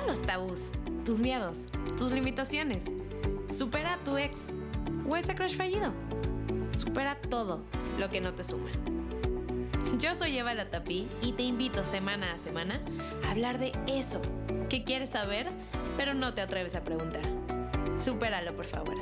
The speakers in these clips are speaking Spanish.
los tabús, tus miedos, tus limitaciones. Supera a tu ex o ese crush fallido. Supera todo lo que no te suma. Yo soy Eva Latapí y te invito semana a semana a hablar de eso que quieres saber, pero no te atreves a preguntar. Supéralo, por favor.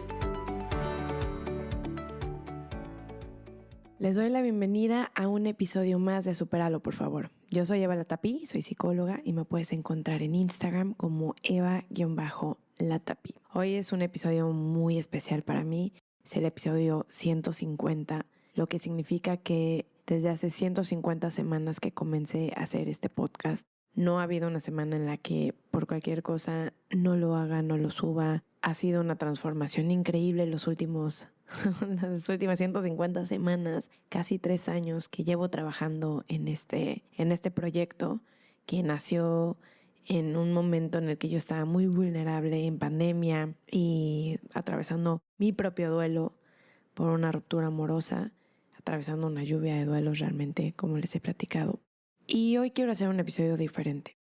Les doy la bienvenida a un episodio más de Supéralo, por favor. Yo soy Eva Latapí, soy psicóloga y me puedes encontrar en Instagram como Eva-Latapí. Hoy es un episodio muy especial para mí. Es el episodio 150, lo que significa que desde hace 150 semanas que comencé a hacer este podcast, no ha habido una semana en la que por cualquier cosa no lo haga, no lo suba. Ha sido una transformación increíble las últimas 150 semanas, casi 3 años que llevo trabajando en este proyecto que nació en un momento en el que yo estaba muy vulnerable en pandemia y atravesando mi propio duelo por una ruptura amorosa, atravesando una lluvia de duelos realmente, como les he platicado. Y hoy quiero hacer un episodio diferente.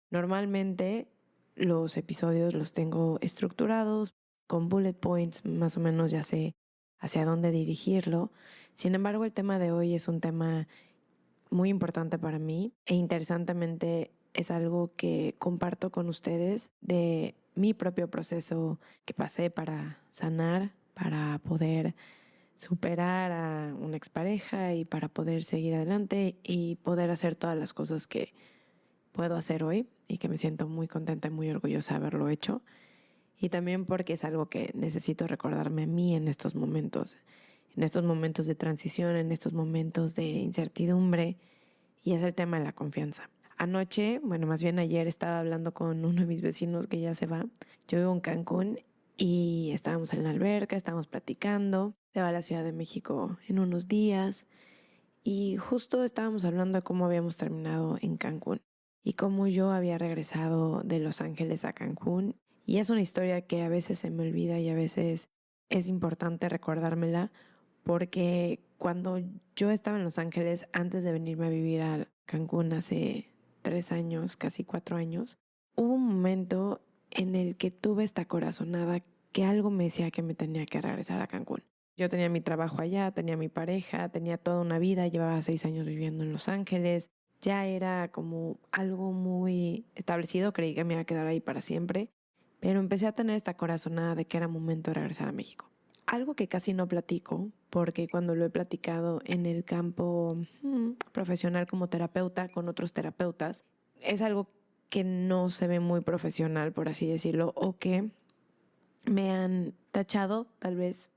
Normalmente los episodios los tengo estructurados con bullet points, más o menos ya sé hacia dónde dirigirlo. Sin embargo, el tema de hoy es un tema muy importante para mí e interesantemente es algo que comparto con ustedes de mi propio proceso que pasé para sanar, para poder superar a una expareja y para poder seguir adelante y poder hacer todas las cosas que puedo hacer hoy y que me siento muy contenta y muy orgullosa de haberlo hecho. Y también porque es algo que necesito recordarme a mí en estos momentos de transición, en estos momentos de incertidumbre, y es el tema de la confianza. Anoche, más bien ayer, estaba hablando con uno de mis vecinos que ya se va. Yo vivo en Cancún y estábamos en la alberca, estábamos platicando. Se va a la Ciudad de México en unos días y justo estábamos hablando de cómo habíamos terminado en Cancún y cómo yo había regresado de Los Ángeles a Cancún. Y es una historia que a veces se me olvida y a veces es importante recordármela porque cuando yo estaba en Los Ángeles, antes de venirme a vivir a Cancún hace 3 años, casi 4 años, hubo un momento en el que tuve esta corazonada que algo me decía que me tenía que regresar a Cancún. Yo tenía mi trabajo allá, tenía mi pareja, tenía toda una vida, llevaba 6 años viviendo en Los Ángeles, ya era como algo muy establecido, creí que me iba a quedar ahí para siempre, pero empecé a tener esta corazonada de que era momento de regresar a México. Algo que casi no platico, porque cuando lo he platicado en el campo profesional como terapeuta con otros terapeutas, es algo que no se ve muy profesional, por así decirlo, o que me han tachado tal vez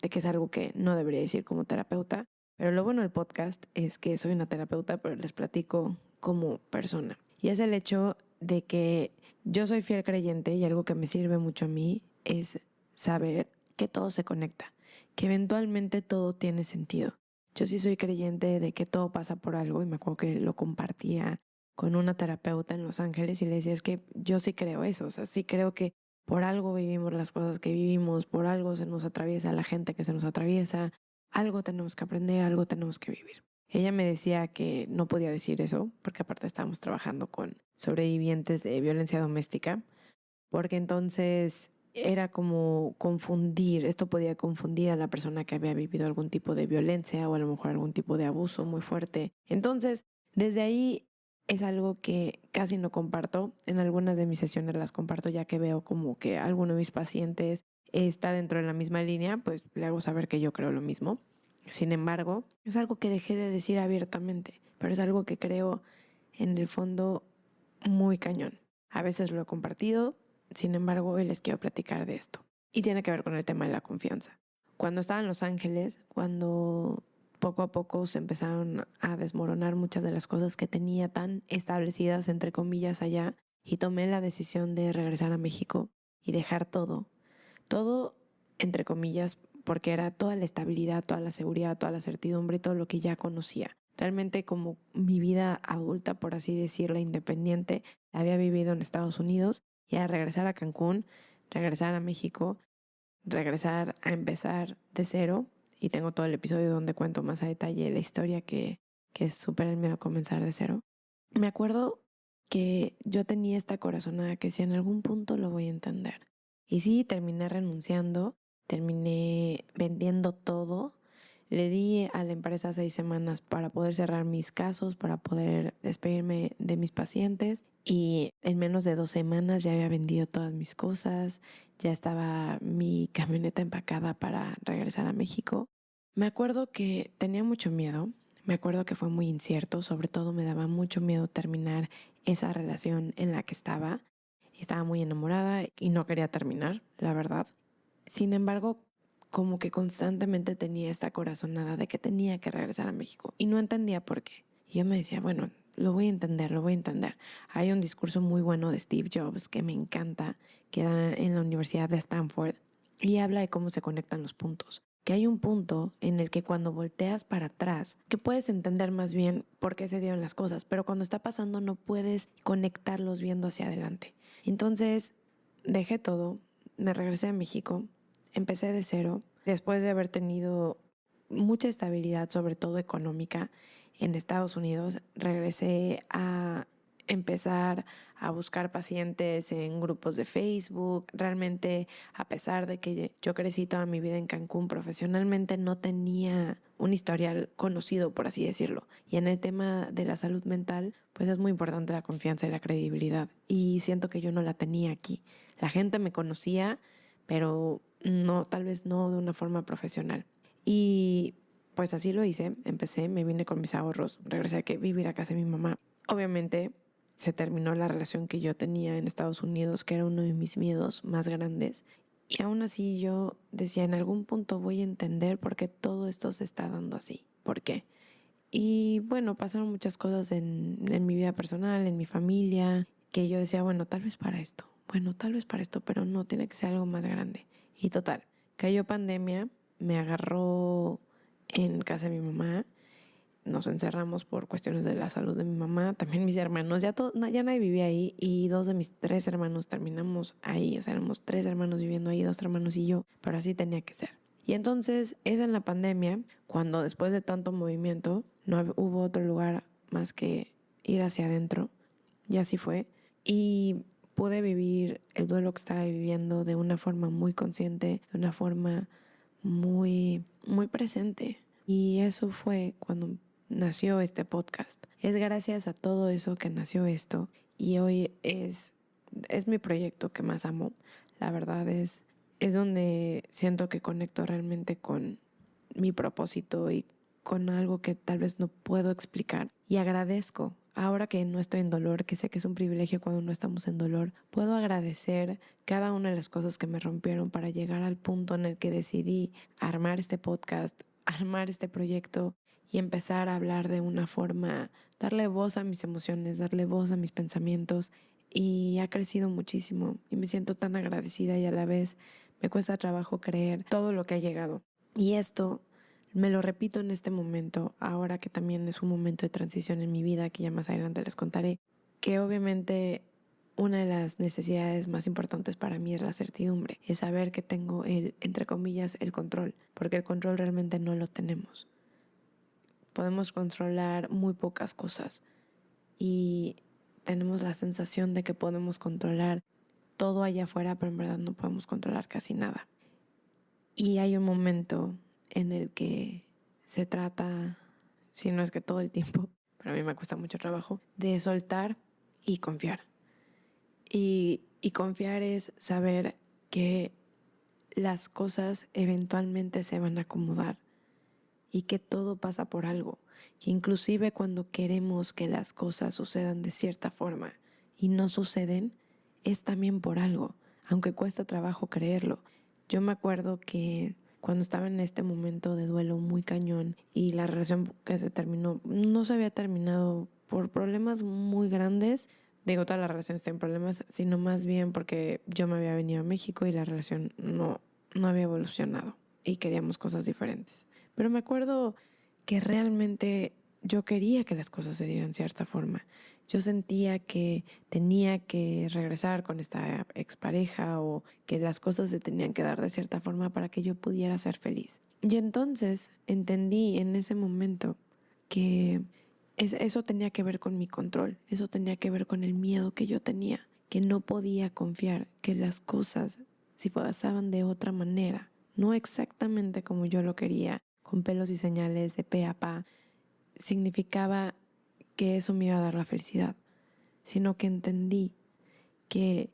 de que es algo que no debería decir como terapeuta. Pero lo bueno del podcast es que soy una terapeuta, pero les platico como persona. Y es el hecho de que yo soy fiel creyente y algo que me sirve mucho a mí es saber que todo se conecta, que eventualmente todo tiene sentido. Yo sí soy creyente de que todo pasa por algo y me acuerdo que lo compartía con una terapeuta en Los Ángeles y le decía, es que yo sí creo eso, o sea, sí creo que por algo vivimos las cosas que vivimos, por algo se nos atraviesa la gente que se nos atraviesa, algo tenemos que aprender, algo tenemos que vivir. Ella me decía que no podía decir eso, porque aparte estábamos trabajando con sobrevivientes de violencia doméstica, porque entonces era como confundir, esto podía confundir a la persona que había vivido algún tipo de violencia o a lo mejor algún tipo de abuso muy fuerte. Entonces, desde ahí es algo que casi no comparto. En algunas de mis sesiones las comparto ya que veo como que alguno de mis pacientes está dentro de la misma línea, pues le hago saber que yo creo lo mismo. Sin embargo, es algo que dejé de decir abiertamente, pero es algo que creo en el fondo muy cañón. A veces lo he compartido, sin embargo, hoy les quiero platicar de esto. Y tiene que ver con el tema de la confianza. Cuando estaba en Los Ángeles, cuando poco a poco se empezaron a desmoronar muchas de las cosas que tenía tan establecidas, entre comillas, allá, y tomé la decisión de regresar a México y dejar todo, entre comillas, porque era toda la estabilidad, toda la seguridad, toda la certidumbre y todo lo que ya conocía. Realmente como mi vida adulta, por así decirlo, independiente, la había vivido en Estados Unidos y a regresar a Cancún, regresar a México, regresar a empezar de cero. Y tengo todo el episodio donde cuento más a detalle la historia que es súper el miedo a comenzar de cero. Me acuerdo que yo tenía esta corazonada que si en algún punto lo voy a entender. Y sí, terminé renunciando, terminé vendiendo todo. Le di a la empresa 6 semanas para poder cerrar mis casos, para poder despedirme de mis pacientes y en menos de 2 semanas ya había vendido todas mis cosas, ya estaba mi camioneta empacada para regresar a México. Me acuerdo que tenía mucho miedo, me acuerdo que fue muy incierto, sobre todo me daba mucho miedo terminar esa relación en la que estaba. Estaba muy enamorada y no quería terminar, la verdad. Sin embargo, como que constantemente tenía esta corazonada de que tenía que regresar a México y no entendía por qué. Y yo me decía, bueno, lo voy a entender, lo voy a entender. Hay un discurso muy bueno de Steve Jobs que me encanta, que da en la Universidad de Stanford y habla de cómo se conectan los puntos. Que hay un punto en el que cuando volteas para atrás, que puedes entender más bien por qué se dieron las cosas, pero cuando está pasando no puedes conectarlos viendo hacia adelante. Entonces, dejé todo, me regresé a México, empecé de cero, después de haber tenido mucha estabilidad, sobre todo económica, en Estados Unidos. Regresé a empezar a buscar pacientes en grupos de Facebook. Realmente, a pesar de que yo crecí toda mi vida en Cancún profesionalmente, no tenía un historial conocido, por así decirlo. Y en el tema de la salud mental, pues es muy importante la confianza y la credibilidad. Y siento que yo no la tenía aquí. La gente me conocía, pero no, tal vez no de una forma profesional. Y pues así lo hice, empecé, me vine con mis ahorros, regresé a vivir a casa de mi mamá. Obviamente se terminó la relación que yo tenía en Estados Unidos, que era uno de mis miedos más grandes. Y aún así yo decía, en algún punto voy a entender por qué todo esto se está dando así. ¿Por qué? Y bueno, pasaron muchas cosas en mi vida personal, en mi familia, que yo decía, bueno, tal vez para esto, pero no, tiene que ser algo más grande. Y total, cayó pandemia, me agarró en casa de mi mamá, nos encerramos por cuestiones de la salud de mi mamá, también mis hermanos, ya nadie vivía ahí y 2 de mis 3 hermanos terminamos ahí, o sea, éramos 3 hermanos viviendo ahí, 2 hermanos y yo, pero así tenía que ser. Y entonces es en la pandemia cuando después de tanto movimiento no hubo otro lugar más que ir hacia adentro, y así fue. Y pude vivir el duelo que estaba viviendo de una forma muy consciente, de una forma muy, muy presente. Y eso fue cuando nació este podcast. Es gracias a todo eso que nació esto y hoy es mi proyecto que más amo. La verdad es donde siento que conecto realmente con mi propósito y con algo que tal vez no puedo explicar. Y agradezco, ahora que no estoy en dolor, que sé que es un privilegio cuando no estamos en dolor, puedo agradecer cada una de las cosas que me rompieron para llegar al punto en el que decidí armar este podcast, armar este proyecto y empezar a hablar de una forma, darle voz a mis emociones, darle voz a mis pensamientos. Y ha crecido muchísimo y me siento tan agradecida y a la vez me cuesta trabajo creer todo lo que ha llegado. Y esto me lo repito en este momento, ahora que también es un momento de transición en mi vida, que ya más adelante les contaré, que obviamente una de las necesidades más importantes para mí es la certidumbre, es saber que tengo entre comillas, el control, porque el control realmente no lo tenemos. Podemos controlar muy pocas cosas y tenemos la sensación de que podemos controlar todo allá afuera, pero en verdad no podemos controlar casi nada. Y hay un momento en el que se trata, si no es que todo el tiempo, pero a mí me cuesta mucho trabajo, de soltar y confiar. Y confiar es saber que las cosas eventualmente se van a acomodar y que todo pasa por algo, que inclusive cuando queremos que las cosas sucedan de cierta forma y no suceden, es también por algo, aunque cuesta trabajo creerlo. Yo me acuerdo que cuando estaba en este momento de duelo muy cañón y la relación que se terminó no se había terminado por problemas muy grandes, digo, toda la relación está en problemas, sino más bien porque yo me había venido a México y la relación no había evolucionado y queríamos cosas diferentes. Pero me acuerdo que realmente yo quería que las cosas se dieran de cierta forma. Yo sentía que tenía que regresar con esta expareja o que las cosas se tenían que dar de cierta forma para que yo pudiera ser feliz. Y entonces entendí en ese momento que eso tenía que ver con mi control, eso tenía que ver con el miedo que yo tenía, que no podía confiar, que las cosas si pasaban de otra manera, no exactamente como yo lo quería, con pelos y señales de pe a pa, significaba que eso me iba a dar la felicidad, sino que entendí que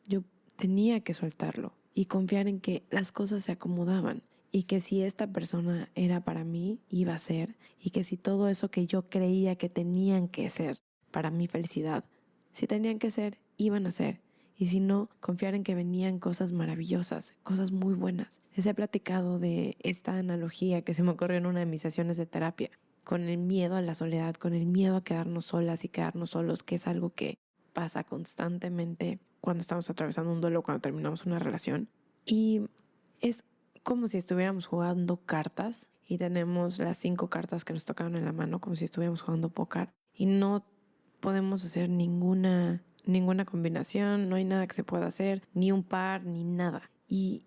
yo tenía que soltarlo y confiar en que las cosas se acomodaban y que si esta persona era para mí, iba a ser, y que si todo eso que yo creía que tenían que ser para mi felicidad, si tenían que ser, iban a ser. Y si no, confiar en que venían cosas maravillosas, cosas muy buenas. Les he platicado de esta analogía que se me ocurrió en una de mis sesiones de terapia, con el miedo a la soledad, con el miedo a quedarnos solas y quedarnos solos, que es algo que pasa constantemente cuando estamos atravesando un duelo, cuando terminamos una relación. Y es como si estuviéramos jugando cartas y tenemos las 5 cartas que nos tocaron en la mano, como si estuviéramos jugando póker y no podemos hacer ninguna combinación, no hay nada que se pueda hacer, ni un par, ni nada. Y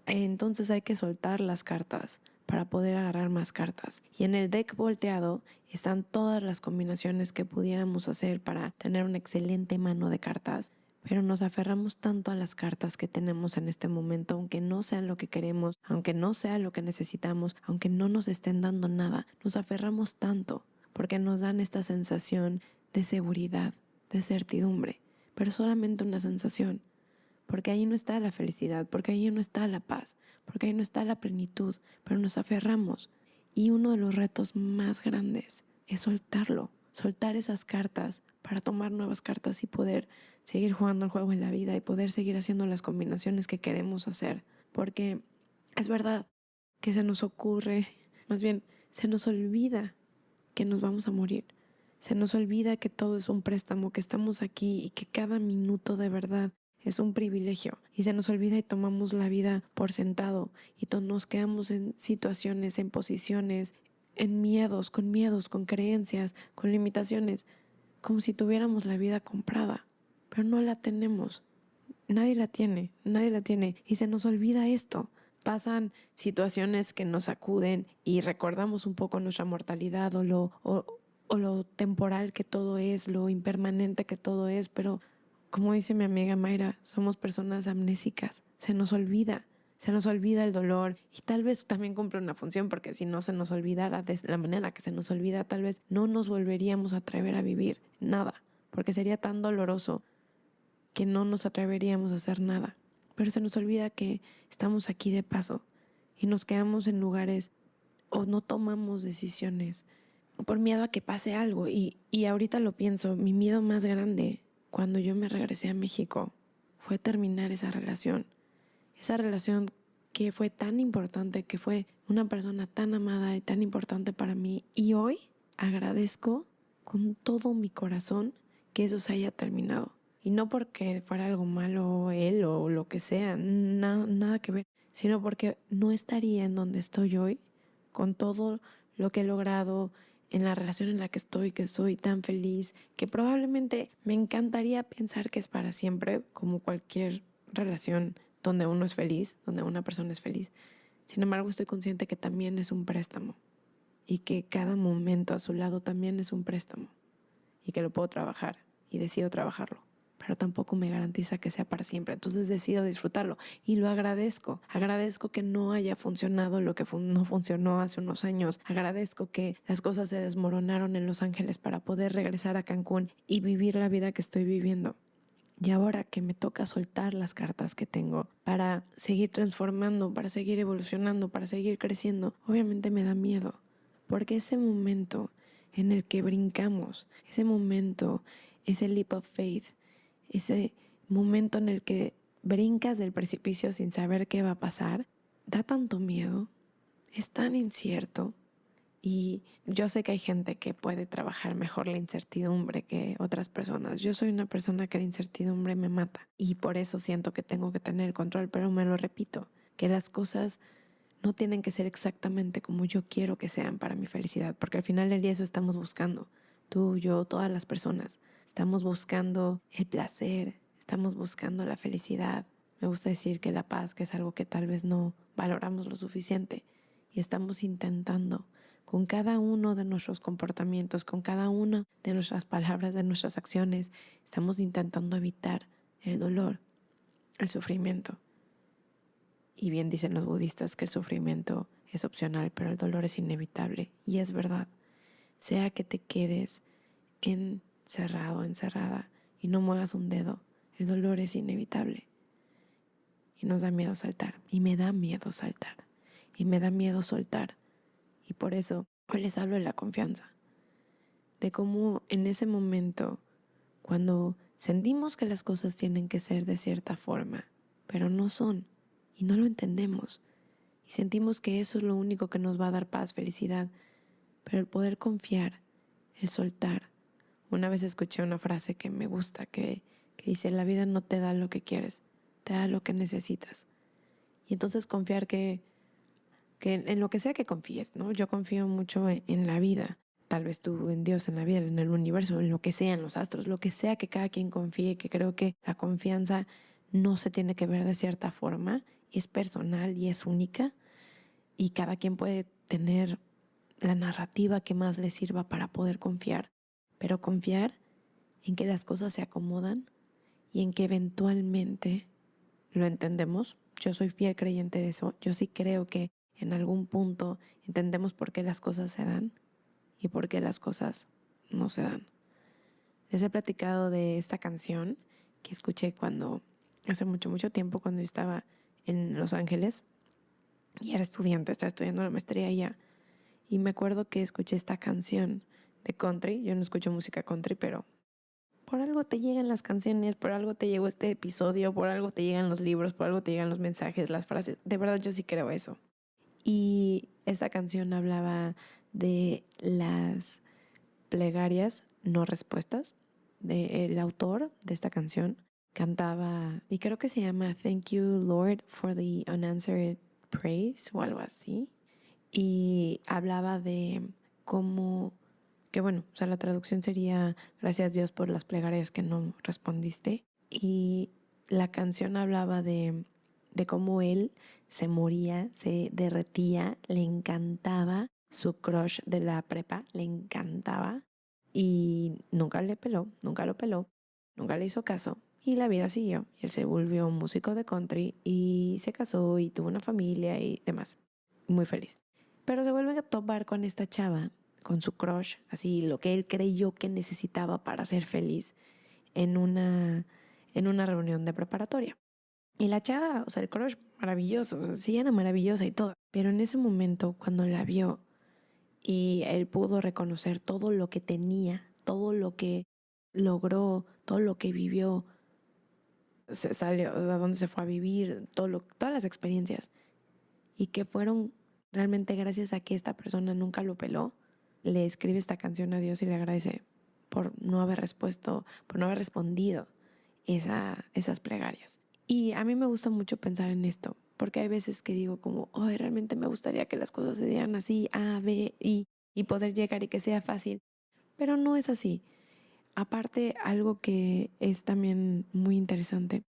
entonces hay que soltar las cartas para poder agarrar más cartas. Y en el deck volteado están todas las combinaciones que pudiéramos hacer para tener una excelente mano de cartas. Pero nos aferramos tanto a las cartas que tenemos en este momento, aunque no sean lo que queremos, aunque no sea lo que necesitamos, aunque no nos estén dando nada. Nos aferramos tanto porque nos dan esta sensación de seguridad, de certidumbre, pero solamente una sensación. Porque ahí no está la felicidad, porque ahí no está la paz, porque ahí no está la plenitud, pero nos aferramos. Y uno de los retos más grandes es soltarlo, soltar esas cartas para tomar nuevas cartas y poder seguir jugando el juego en la vida y poder seguir haciendo las combinaciones que queremos hacer. Porque es verdad que se nos ocurre, más bien se nos olvida que nos vamos a morir. Se nos olvida que todo es un préstamo, que estamos aquí y que cada minuto de verdad es un privilegio. Y se nos olvida y tomamos la vida por sentado y nos quedamos en situaciones, en posiciones, en miedos, con creencias, con limitaciones, como si tuviéramos la vida comprada. Pero no la tenemos. Nadie la tiene. Y se nos olvida esto. Pasan situaciones que nos sacuden y recordamos un poco nuestra mortalidad o lo temporal que todo es, lo impermanente que todo es, pero como dice mi amiga Mayra, somos personas amnésicas, se nos olvida el dolor y tal vez también cumple una función porque si no se nos olvidara de la manera que se nos olvida, tal vez no nos volveríamos a atrever a vivir nada, porque sería tan doloroso que no nos atreveríamos a hacer nada. Pero se nos olvida que estamos aquí de paso y nos quedamos en lugares o no tomamos decisiones por miedo a que pase algo. Y ahorita lo pienso, mi miedo más grande cuando yo me regresé a México fue terminar esa relación que fue tan importante, que fue una persona tan amada y tan importante para mí. Y hoy agradezco con todo mi corazón que eso se haya terminado. Y no porque fuera algo malo él o lo que sea, nada que ver, sino porque no estaría en donde estoy hoy con todo lo que he logrado en la relación en la que estoy, que soy tan feliz, que probablemente me encantaría pensar que es para siempre, como cualquier relación donde uno es feliz, donde una persona es feliz. Sin embargo, estoy consciente que también es un préstamo y que cada momento a su lado también es un préstamo y que lo puedo trabajar y decido trabajarlo, pero tampoco me garantiza que sea para siempre. Entonces decido disfrutarlo y lo agradezco. Agradezco que no haya funcionado lo que no funcionó hace unos años. Agradezco que las cosas se desmoronaron en Los Ángeles para poder regresar a Cancún y vivir la vida que estoy viviendo. Y ahora que me toca soltar las cartas que tengo para seguir transformando, para seguir evolucionando, para seguir creciendo, obviamente me da miedo. Porque ese momento en el que brincamos, ese momento, ese leap of faith, ese momento en el que brincas del precipicio sin saber qué va a pasar, da tanto miedo, es tan incierto. Y yo sé que hay gente que puede trabajar mejor la incertidumbre que otras personas. Yo soy una persona que la incertidumbre me mata y por eso siento que tengo que tener el control, pero me lo repito, que las cosas no tienen que ser exactamente como yo quiero que sean para mi felicidad, porque al final del día eso estamos buscando. Tú, yo, todas las personas. Estamos buscando el placer, estamos buscando la felicidad. Me gusta decir que la paz, que es algo que tal vez no valoramos lo suficiente, y estamos intentando con cada uno de nuestros comportamientos, con cada una de nuestras palabras, de nuestras acciones, estamos intentando evitar el dolor, el sufrimiento. Y bien dicen los budistas que el sufrimiento es opcional, pero el dolor es inevitable. Y es verdad. Sea que te quedes encerrado, encerrada y no muevas un dedo, el dolor es inevitable. Y nos da miedo saltar. Y me da miedo saltar. Y me da miedo soltar. Y por eso hoy les hablo de la confianza. De cómo en ese momento, cuando sentimos que las cosas tienen que ser de cierta forma, pero no son, y no lo entendemos, y sentimos que eso es lo único que nos va a dar paz, felicidad, pero el poder confiar, el soltar. Una vez escuché una frase que me gusta, que dice, la vida no te da lo que quieres, te da lo que necesitas. Y entonces confiar que en lo que sea que confíes, ¿no? Yo confío mucho en la vida, tal vez tú en Dios, en la vida, en el universo, en lo que sea, en los astros, lo que sea que cada quien confíe, que creo que la confianza no se tiene que ver de cierta forma, es personal y es única, y cada quien puede tener la narrativa que más le sirva para poder confiar, pero confiar en que las cosas se acomodan y en que eventualmente lo entendemos. Yo soy fiel creyente de eso. Yo sí creo que en algún punto entendemos por qué las cosas se dan y por qué las cosas no se dan. Les he platicado de esta canción que escuché hace mucho tiempo, cuando yo estaba en Los Ángeles y era estudiante, estaba estudiando la maestría allá. Y me acuerdo que escuché esta canción de country. Yo no escucho música country, pero por algo te llegan las canciones, por algo te llegó este episodio, por algo te llegan los libros, por algo te llegan los mensajes, las frases. De verdad yo sí creo eso. Y esta canción hablaba de las plegarias no respuestas. El autor de esta canción cantaba, y creo que se llama Thank You Lord for the Unanswered Praise o algo así. Y hablaba de cómo, que bueno, o sea, la traducción sería gracias Dios por las plegarias que no respondiste. Y la canción hablaba de cómo él se moría, se derretía, le encantaba su crush de la prepa, le encantaba y nunca lo peló, nunca le hizo caso. Y la vida siguió y él se volvió músico de country y se casó y tuvo una familia y demás. Muy feliz. Pero se vuelve a topar con esta chava, con su crush, así lo que él creyó que necesitaba para ser feliz en una reunión de preparatoria. Y la chava, o sea, el crush maravilloso, o sea, sí era maravillosa y todo. Pero en ese momento, cuando la vio y él pudo reconocer todo lo que tenía, todo lo que logró, todo lo que vivió, se salió, a dónde se fue a vivir, todas las experiencias, y que fueron realmente gracias a que esta persona nunca lo peló, le escribe esta canción a Dios y le agradece por no haber respondido esas plegarias. Y a mí me gusta mucho pensar en esto, porque hay veces que digo como, realmente me gustaría que las cosas se dieran así, A, B, y poder llegar y que sea fácil, pero no es así. Aparte, algo que es también muy interesante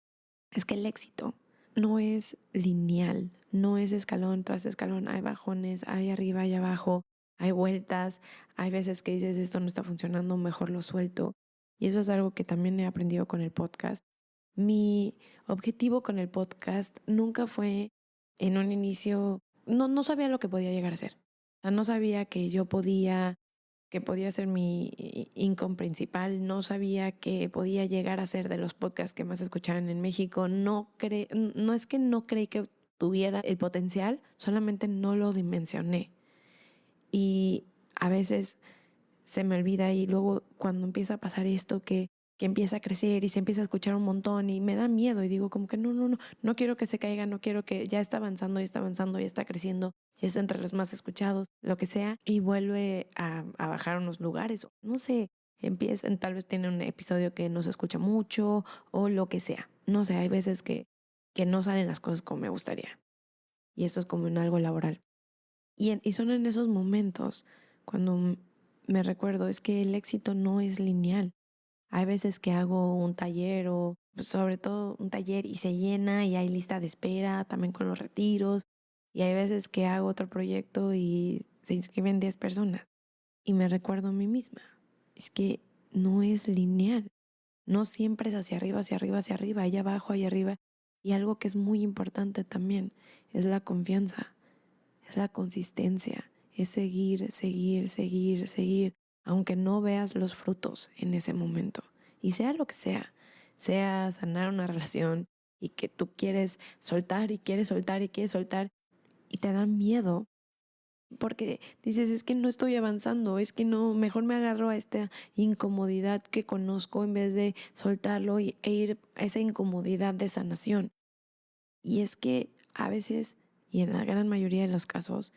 es que el éxito no es lineal, no es escalón tras escalón, hay bajones, hay arriba y abajo, hay vueltas, hay veces que dices esto no está funcionando, mejor lo suelto. Y eso es algo que también he aprendido con el podcast. Mi objetivo con el podcast nunca fue en un inicio, no sabía lo que podía llegar a ser. O sea, no sabía que podía ser mi income principal, no sabía que podía llegar a ser de los podcasts que más escuchaban en México, no es que no creí que tuviera el potencial, solamente no lo dimensioné. Y a veces se me olvida y luego cuando empieza a pasar esto que empieza a crecer y se empieza a escuchar un montón y me da miedo y digo como que no quiero que se caiga, no quiero que ya está avanzando, ya está creciendo, ya está entre los más escuchados, lo que sea, y vuelve a bajar unos lugares, no sé, tal vez tiene un episodio que no se escucha mucho o lo que sea, no sé, hay veces que no salen las cosas como me gustaría y esto es como en algo laboral y son en esos momentos cuando me recuerdo es que el éxito no es lineal. Hay veces que hago un taller o sobre todo un taller y se llena y hay lista de espera también con los retiros. Y hay veces que hago otro proyecto y se inscriben 10 personas. Y me recuerdo a mí misma, es que no es lineal. No siempre es hacia arriba, hacia arriba, hacia arriba, allá abajo, allá arriba. Y algo que es muy importante también es la confianza, es la consistencia, es seguir, seguir, seguir, seguir, aunque no veas los frutos en ese momento. Y sea lo que sea sanar una relación y que tú quieres soltar y quieres soltar y quieres soltar y te da miedo porque dices, es que no estoy avanzando, es que no, mejor me agarro a esta incomodidad que conozco en vez de soltarlo e ir a esa incomodidad de sanación. Y es que a veces, y en la gran mayoría de los casos,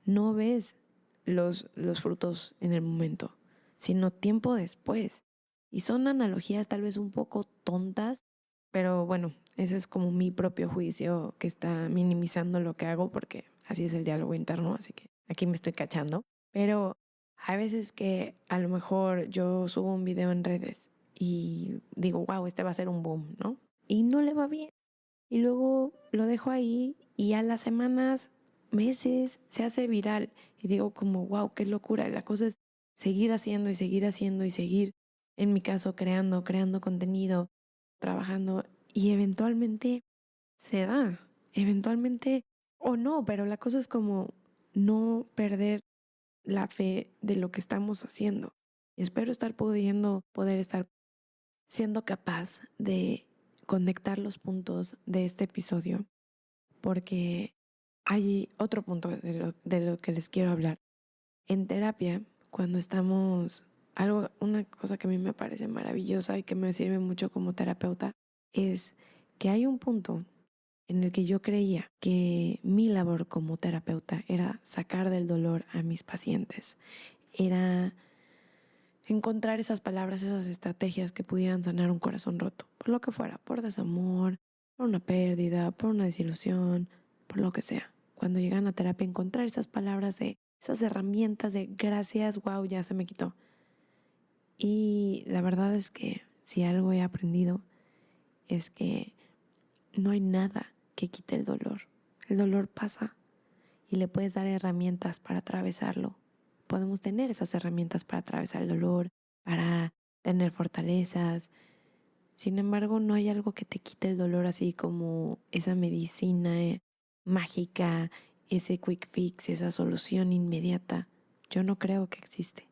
no ves los frutos en el momento, sino tiempo después. Y son analogías tal vez un poco tontas, pero bueno, ese es como mi propio juicio que está minimizando lo que hago porque así es el diálogo interno, así que aquí me estoy cachando. Pero hay veces que a lo mejor yo subo un video en redes y digo, wow, este va a ser un boom, ¿no? Y no le va bien. Y luego lo dejo ahí y a las semanas, meses, se hace viral. Y digo como, wow, qué locura. La cosa es seguir haciendo y seguir haciendo y seguir, en mi caso, creando contenido, trabajando. Y eventualmente se da. Eventualmente o no, pero la cosa es como no perder la fe de lo que estamos haciendo. Y espero poder estar siendo capaz de conectar los puntos de este episodio, porque hay otro punto de lo que les quiero hablar. En terapia, cuando estamos, una cosa que a mí me parece maravillosa y que me sirve mucho como terapeuta, es que hay un punto en el que yo creía que mi labor como terapeuta era sacar del dolor a mis pacientes, era encontrar esas palabras, esas estrategias que pudieran sanar un corazón roto, por lo que fuera, por desamor, por una pérdida, por una desilusión, por lo que sea. Cuando llegan a terapia, encontrar esas palabras esas herramientas de gracias, wow, ya se me quitó. Y la verdad es que si algo he aprendido es que no hay nada que quite el dolor. El dolor pasa y le puedes dar herramientas para atravesarlo. Podemos tener esas herramientas para atravesar el dolor, para tener fortalezas. Sin embargo, no hay algo que te quite el dolor así como esa medicina mágica, ese quick fix, esa solución inmediata. Yo no creo que existe.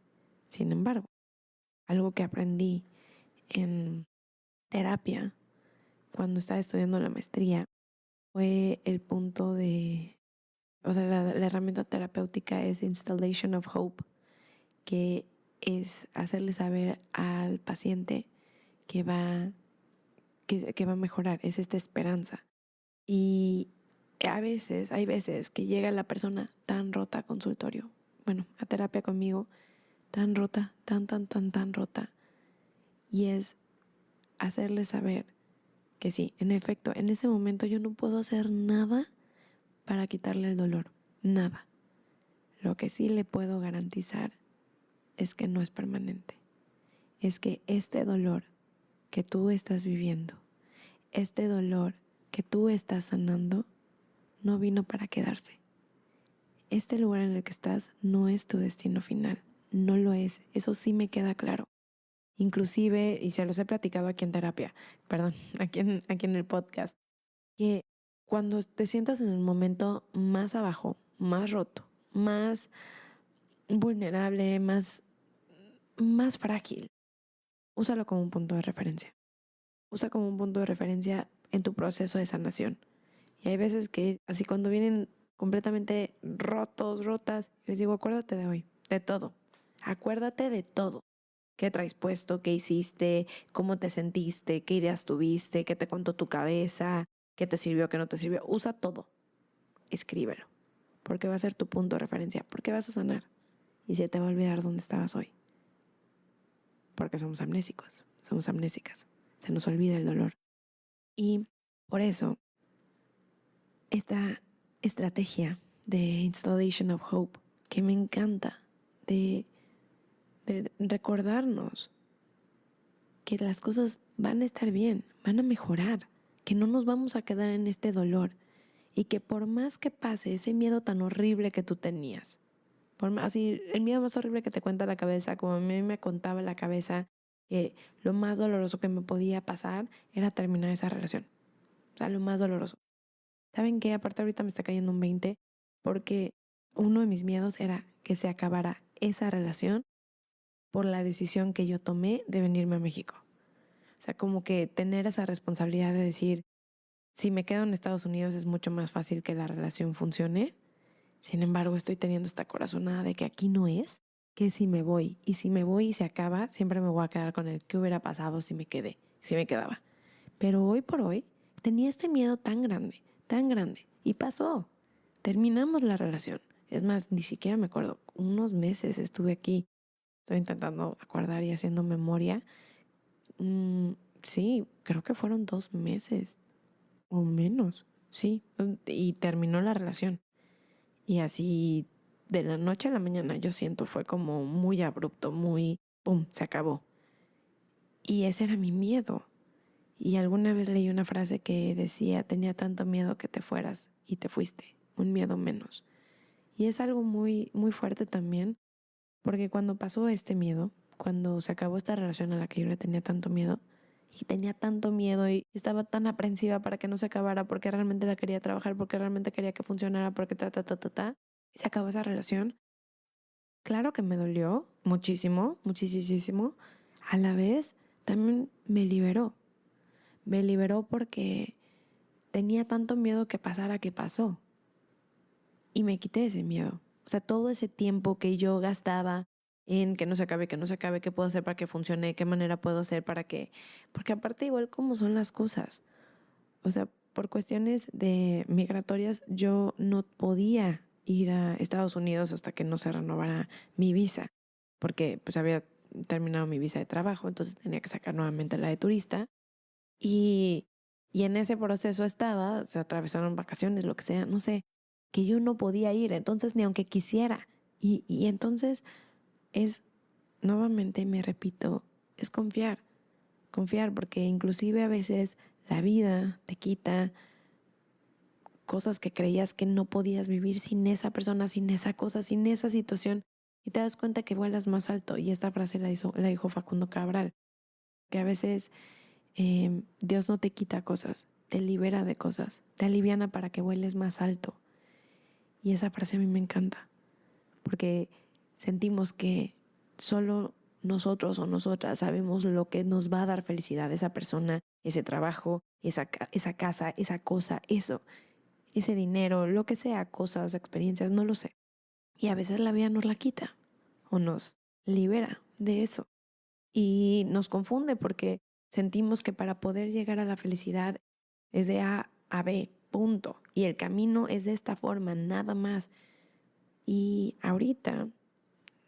Sin embargo, algo que aprendí en terapia cuando estaba estudiando la maestría fue el punto o sea, la herramienta terapéutica es Installation of Hope, que es hacerle saber al paciente que va a mejorar, es esta esperanza. Y hay veces que llega la persona tan rota a consultorio, bueno, a terapia conmigo, tan rota, tan rota. Y es hacerle saber que sí, en efecto, en ese momento yo no puedo hacer nada para quitarle el dolor, nada. Lo que sí le puedo garantizar es que no es permanente. Es que este dolor que tú estás viviendo, este dolor que tú estás sanando, no vino para quedarse. Este lugar en el que estás no es tu destino final, no lo es, eso sí me queda claro. Inclusive, y se los he platicado aquí en terapia, perdón, aquí en el podcast, que cuando te sientas en el momento más abajo, más roto, más vulnerable, más frágil, úsalo como un punto de referencia. Usa como un punto de referencia en tu proceso de sanación. Y hay veces que así cuando vienen completamente rotas, les digo, acuérdate de hoy, de todo. Acuérdate de todo. ¿Qué traes puesto? ¿Qué hiciste? ¿Cómo te sentiste? ¿Qué ideas tuviste? ¿Qué te contó tu cabeza? ¿Qué te sirvió? ¿Qué no te sirvió? Usa todo. Escríbelo. Porque va a ser tu punto de referencia. Porque vas a sanar. Y se te va a olvidar dónde estabas hoy. Porque somos amnésicos. Somos amnésicas. Se nos olvida el dolor. Y por eso, esta estrategia de Installation of Hope, que me encanta, de recordarnos que las cosas van a estar bien, van a mejorar, que no nos vamos a quedar en este dolor y que por más que pase ese miedo tan horrible que tú tenías, Así, el miedo más horrible que te cuenta la cabeza, como a mí me contaba la cabeza, que lo más doloroso que me podía pasar era terminar esa relación. O sea, lo más doloroso. ¿Saben qué? Aparte ahorita me está cayendo un 20 porque uno de mis miedos era que se acabara esa relación por la decisión que yo tomé de venirme a México. O sea, como que tener esa responsabilidad de decir, si me quedo en Estados Unidos es mucho más fácil que la relación funcione. Sin embargo, estoy teniendo esta corazonada de que aquí no es, que si me voy. Y si me voy y se acaba, siempre me voy a quedar con el qué hubiera pasado si me quedé, si me quedaba. Pero hoy por hoy tenía este miedo tan grande. Y pasó. Terminamos la relación. Es más, ni siquiera me acuerdo. Unos meses estuve aquí. Estoy intentando acordar y haciendo memoria. Sí, creo que fueron 2 meses o menos. Sí, y terminó la relación. Y así de la noche a la mañana yo siento fue como muy abrupto, muy, ¡pum!, se acabó. Y ese era mi miedo. Y alguna vez leí una frase que decía, tenía tanto miedo que te fueras y te fuiste, un miedo menos. Y es algo muy, muy fuerte también, porque cuando pasó este miedo, cuando se acabó esta relación a la que yo le tenía tanto miedo, y tenía tanto miedo y estaba tan aprensiva para que no se acabara, porque realmente la quería trabajar, porque realmente quería que funcionara, porque se acabó esa relación. Claro que me dolió muchísimo, muchísimo. A la vez también me liberó. Me liberó porque tenía tanto miedo que pasara que pasó. Y me quité ese miedo. O sea, todo ese tiempo que yo gastaba en que no se acabe, qué puedo hacer para que funcione, qué manera puedo hacer para que... Porque aparte igual cómo son las cosas. O sea, por cuestiones de migratorias yo no podía ir a Estados Unidos hasta que no se renovara mi visa, porque pues había terminado mi visa de trabajo, entonces tenía que sacar nuevamente la de turista. Y, y en ese proceso estaba, se atravesaron vacaciones, lo que sea, no sé, que yo no podía ir, entonces ni aunque quisiera. Y entonces es, nuevamente me repito, es confiar, porque inclusive a veces la vida te quita cosas que creías que no podías vivir sin esa persona, sin esa cosa, sin esa situación, y te das cuenta que vuelas más alto. Y esta frase la dijo Facundo Cabral, que a veces Dios no te quita cosas, te libera de cosas, te aliviana para que vueles más alto. Y esa frase a mí me encanta, porque sentimos que solo nosotros o nosotras sabemos lo que nos va a dar felicidad, esa persona, ese trabajo, esa casa, esa cosa, eso, ese dinero, lo que sea, cosas, experiencias, no lo sé. Y a veces la vida nos la quita o nos libera de eso. Y nos confunde porque sentimos que para poder llegar a la felicidad es de A a B, punto. Y el camino es de esta forma, nada más. Y ahorita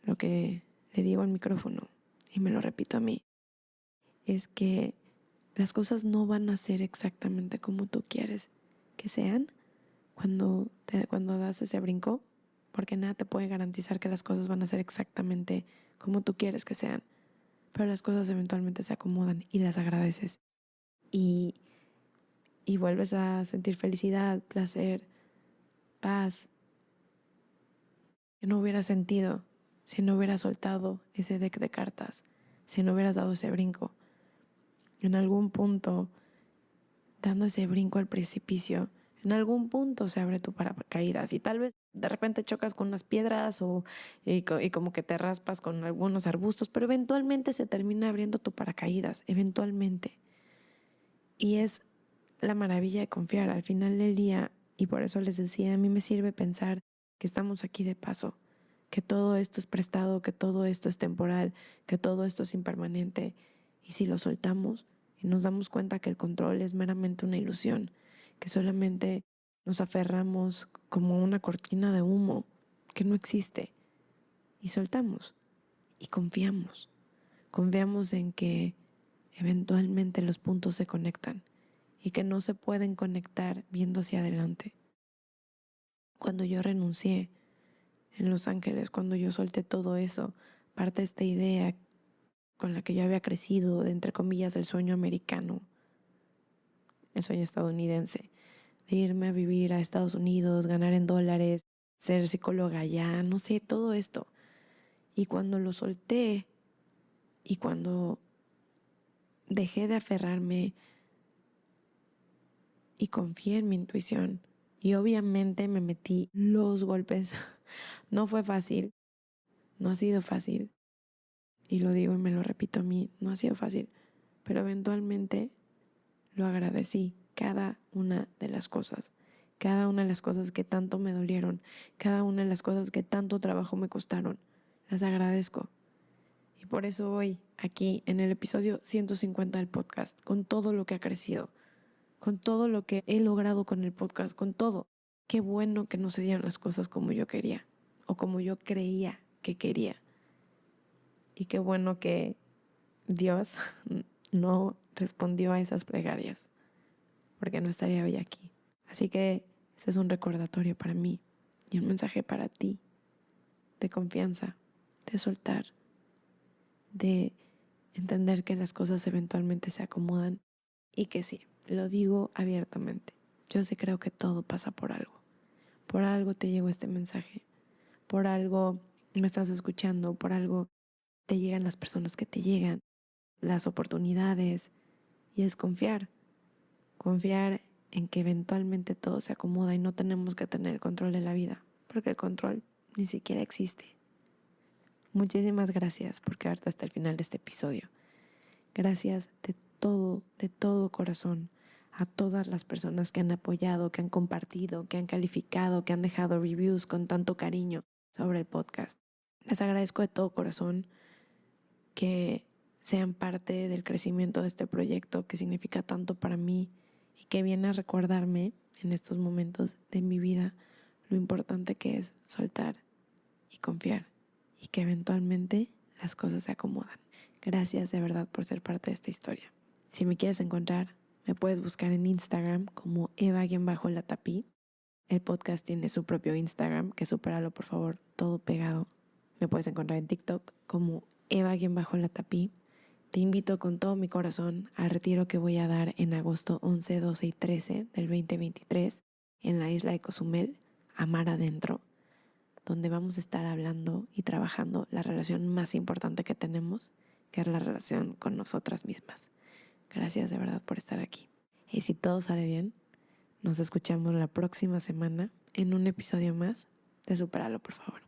lo que le digo al micrófono, y me lo repito a mí, es que las cosas no van a ser exactamente como tú quieres que sean cuando das ese brinco, porque nada te puede garantizar que las cosas van a ser exactamente como tú quieres que sean, pero las cosas eventualmente se acomodan y las agradeces y, y vuelves a sentir felicidad, placer, paz, que no hubieras sentido si no hubieras soltado ese deck de cartas, si no hubieras dado ese brinco. En algún punto, dando ese brinco al precipicio, en algún punto se abre tu paracaídas y tal vez de repente chocas con unas piedras y como que te raspas con algunos arbustos, pero eventualmente se termina abriendo tu paracaídas, eventualmente. Y es la maravilla de confiar al final del día, y por eso les decía, a mí me sirve pensar que estamos aquí de paso, que todo esto es prestado, que todo esto es temporal, que todo esto es impermanente. Y si lo soltamos y nos damos cuenta que el control es meramente una ilusión, que solamente nos aferramos como una cortina de humo que no existe, y soltamos y confiamos en que eventualmente los puntos se conectan y que no se pueden conectar viendo hacia adelante. Cuando yo renuncié en Los Ángeles, cuando yo solté todo eso, parte de esta idea con la que yo había crecido, de entre comillas, el sueño americano, el sueño estadounidense, de irme a vivir a Estados Unidos, ganar en dólares, ser psicóloga ya, no sé, todo esto. Y cuando lo solté y cuando dejé de aferrarme y confié en mi intuición y obviamente me metí los golpes, no fue fácil, no ha sido fácil. Y lo digo y me lo repito a mí, no ha sido fácil, pero eventualmente lo agradecí, cada una de las cosas que tanto me dolieron, cada una de las cosas que tanto trabajo me costaron, las agradezco. Y por eso hoy, aquí en el episodio 150 del podcast, con todo lo que ha crecido, con todo lo que he logrado con el podcast, con todo, qué bueno que no se dieron las cosas como yo quería o como yo creía que quería. Y qué bueno que Dios no respondió a esas plegarias, porque no estaría hoy aquí. Así que este es un recordatorio para mí y un mensaje para ti de confianza, de soltar, de entender que las cosas eventualmente se acomodan y que sí, lo digo abiertamente. Yo sí creo que todo pasa por algo. Por algo te llegó este mensaje, por algo me estás escuchando, por algo te llegan las personas que te llegan, las oportunidades, y es confiar en que eventualmente todo se acomoda y no tenemos que tener el control de la vida, porque el control ni siquiera existe. Muchísimas gracias por quedarte hasta el final de este episodio. Gracias de todo corazón a todas las personas que han apoyado, que han compartido, que han calificado, que han dejado reviews con tanto cariño sobre el podcast. Les agradezco de todo corazón que sean parte del crecimiento de este proyecto que significa tanto para mí y que viene a recordarme en estos momentos de mi vida lo importante que es soltar y confiar y que eventualmente las cosas se acomodan. Gracias de verdad por ser parte de esta historia. Si me quieres encontrar, me puedes buscar en Instagram como Eva-Latapí. El podcast tiene su propio Instagram, que supéralo por favor, todo pegado. Me puedes encontrar en TikTok como Eva-Latapí. Te invito con todo mi corazón al retiro que voy a dar en agosto 11, 12 y 13 del 2023 en la isla de Cozumel, a mar adentro, donde vamos a estar hablando y trabajando la relación más importante que tenemos, que es la relación con nosotras mismas. Gracias de verdad por estar aquí. Y si todo sale bien, nos escuchamos la próxima semana en un episodio más de Supéralo, por favor.